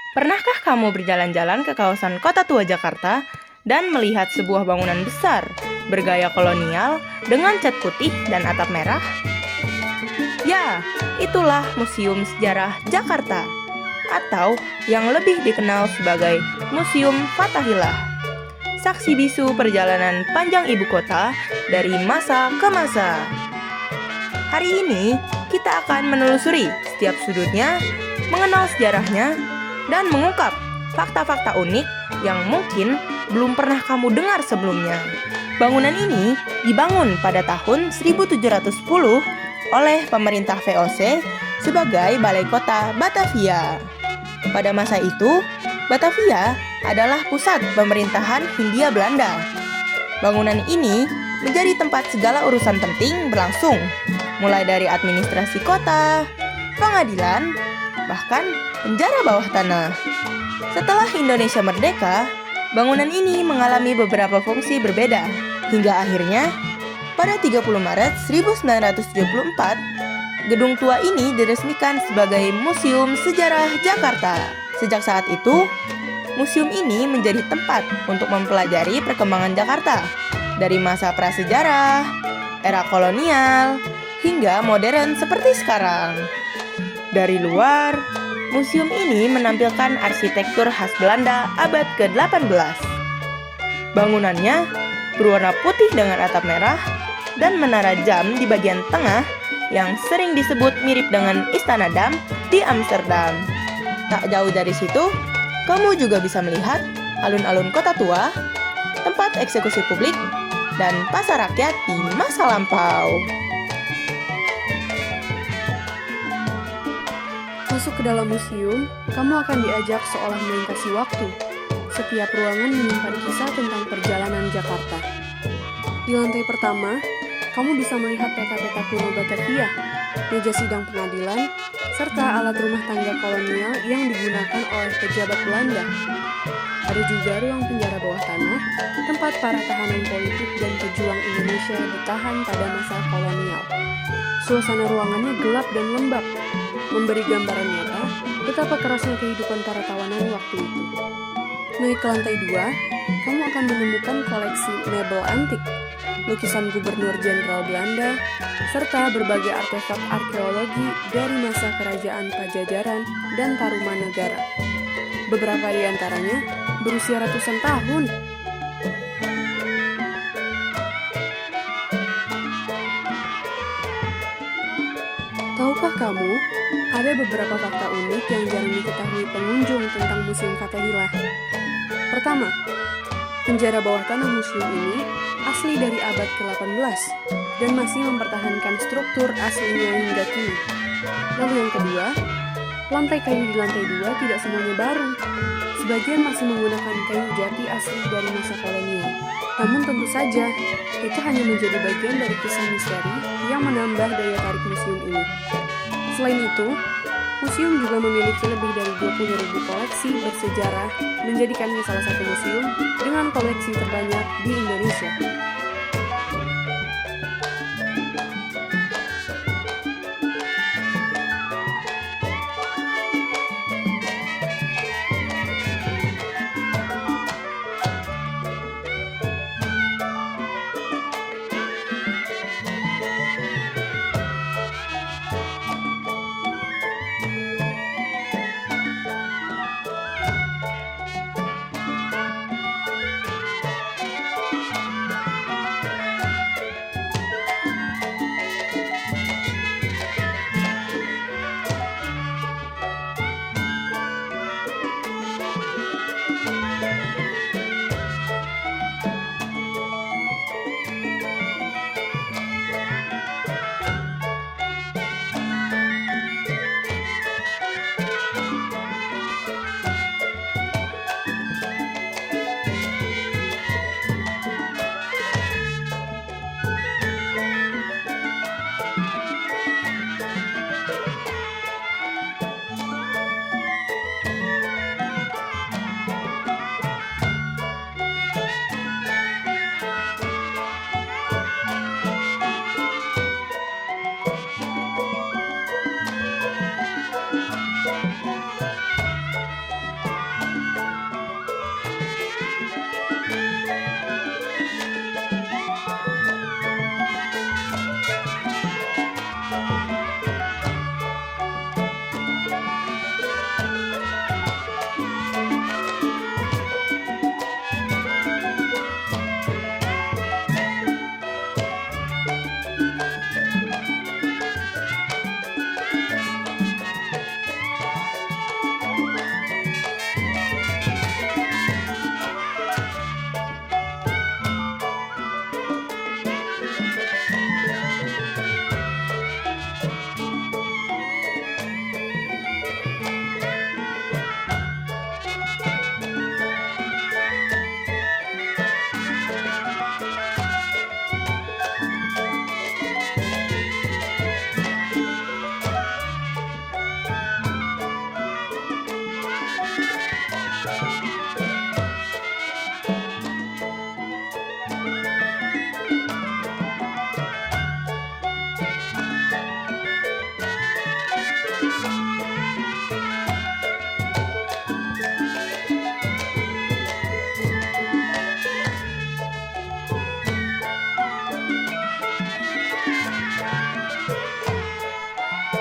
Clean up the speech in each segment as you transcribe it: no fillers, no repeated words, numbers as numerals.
Pernahkah kamu berjalan-jalan ke kawasan Kota Tua Jakarta dan melihat sebuah bangunan besar bergaya kolonial dengan cat putih dan atap merah? Ya, itulah Museum Sejarah Jakarta, atau yang lebih dikenal sebagai Museum Fathahillah. Saksi bisu perjalanan panjang ibu kota dari masa ke masa. Hari ini, kita akan menelusuri setiap sudutnya, mengenal sejarahnya, dan mengungkap fakta-fakta unik yang mungkin belum pernah kamu dengar sebelumnya. Bangunan ini dibangun pada tahun 1710 oleh pemerintah VOC sebagai Balai Kota Batavia. Pada masa itu, Batavia adalah pusat pemerintahan Hindia Belanda. Bangunan ini menjadi tempat segala urusan penting berlangsung, mulai dari administrasi kota, pengadilan, bahkan penjara bawah tanah. Setelah Indonesia merdeka, bangunan ini mengalami beberapa fungsi berbeda, hingga akhirnya pada 30 Maret 1974, gedung tua ini diresmikan sebagai Museum Sejarah Jakarta. Sejak saat itu, museum ini menjadi tempat untuk mempelajari perkembangan Jakarta dari masa prasejarah, era kolonial, hingga modern seperti sekarang. Dari luar, museum ini menampilkan arsitektur khas Belanda abad ke-18. Bangunannya berwarna putih dengan atap merah dan menara jam di bagian tengah yang sering disebut mirip dengan Istana Dam di Amsterdam. Tak jauh dari situ, kamu juga bisa melihat alun-alun kota tua, tempat eksekusi publik, dan pasar rakyat di masa lampau. Masuk ke dalam museum, kamu akan diajak seolah melintasi waktu. Setiap ruangan menyimpan kisah tentang perjalanan Jakarta. Di lantai pertama, kamu bisa melihat peta-peta kuno Batavia, meja sidang pengadilan, serta alat rumah tangga kolonial yang digunakan oleh pejabat Belanda. Ada juga ruang penjara bawah tanah, tempat para tahanan politik dan pejuang Indonesia ditahan pada masa kolonial. Suasana ruangannya gelap dan lembab, memberi gambaran nyata betapa kerasnya kehidupan para tawanan waktu itu. Naik ke lantai 2, kamu akan menemukan koleksi mebel antik, lukisan gubernur jenderal Belanda, serta berbagai artefak arkeologi dari masa kerajaan Pajajaran dan Tarumanegara. Beberapa di antaranya berusia ratusan tahun. Tahukah kamu, ada beberapa fakta unik yang jarang diketahui pengunjung tentang Museum Fathahillah. Pertama, penjara bawah tanah museum ini asli dari abad ke-18 dan masih mempertahankan struktur aslinya hingga kini. Lalu yang kedua, lantai kayu di lantai 2 tidak semuanya baru. Sebagian masih menggunakan kayu jati asli dari masa kolonial. Namun tentu saja, itu hanya menjadi bagian dari kisah misteri yang menambah daya tarik museum ini. Selain itu, museum juga memiliki lebih dari 20.000 koleksi bersejarah, menjadikannya salah satu museum dengan koleksi terbanyak di Indonesia.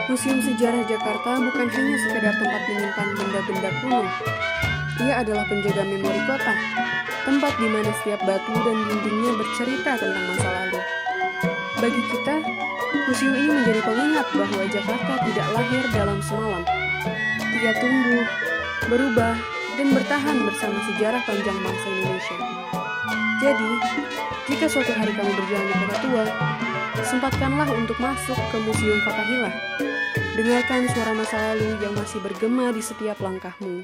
Museum Sejarah Jakarta bukan hanya sekedar tempat menyimpan benda-benda kuno. Ia adalah penjaga memori kota, tempat di mana setiap batu dan dindingnya bercerita tentang masa lalu. Bagi kita, museum ini menjadi pengingat bahwa Jakarta tidak lahir dalam semalam. Ia tumbuh, berubah, dan bertahan bersama sejarah panjang bangsa Indonesia. Jadi, jika suatu hari kamu berjalan di Kota Tua, sempatkanlah untuk masuk ke Museum Fathahillah. Dengarkan suara masa lalu yang masih bergema di setiap langkahmu.